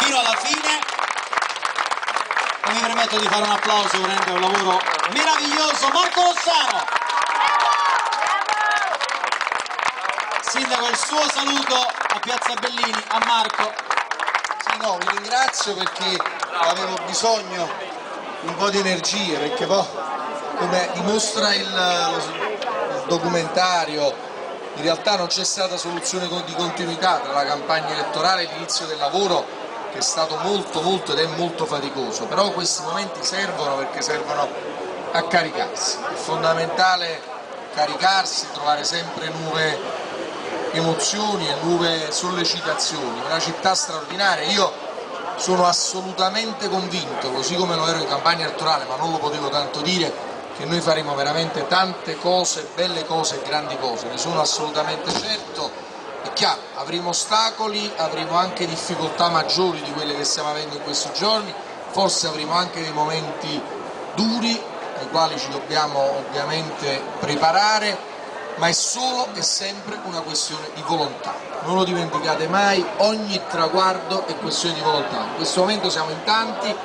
fino alla fine. E mi permetto di fare un applauso per un lavoro meraviglioso. Marco Rossano! Sindaco, il suo saluto a Piazza Bellini, a Marco. Sì, no, vi ringrazio perché avevo bisogno di un po' di energie, perché poi, come dimostra il documentario, in realtà non c'è stata soluzione di continuità tra la campagna elettorale e l'inizio del lavoro, che è stato molto ed è molto faticoso, però questi momenti servono perché servono a caricarsi. È fondamentale caricarsi, trovare sempre nuove emozioni e nuove sollecitazioni. Una città straordinaria. Io sono assolutamente convinto, così come lo ero in campagna elettorale, ma non lo potevo tanto dire, che noi faremo veramente tante cose, belle cose e grandi cose, ne sono assolutamente certo. È chiaro, avremo ostacoli, avremo anche difficoltà maggiori di quelle che stiamo avendo in questi giorni, forse avremo anche dei momenti duri ai quali ci dobbiamo ovviamente preparare, ma è solo e sempre una questione di volontà. Non lo dimenticate mai, ogni traguardo è questione di volontà. In questo momento siamo in tanti,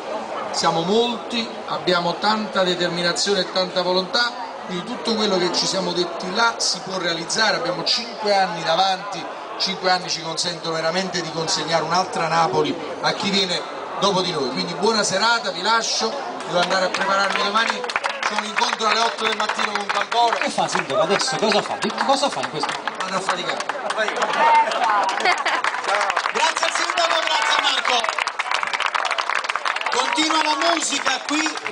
siamo molti, abbiamo tanta determinazione e tanta volontà, quindi tutto quello che ci siamo detti là si può realizzare. Abbiamo 5 anni davanti, 5 anni ci consentono veramente di consegnare un'altra Napoli a chi viene dopo di noi. Quindi buona serata, vi lascio, devo andare a prepararmi domani. C'è un incontro alle 8 del mattino con Caldoro. Che fa Sindaco adesso? Cosa fa? Cosa fa in questo momento? Vado a faticare. Grazie al Sindaco, grazie a Marco. Continua la musica qui.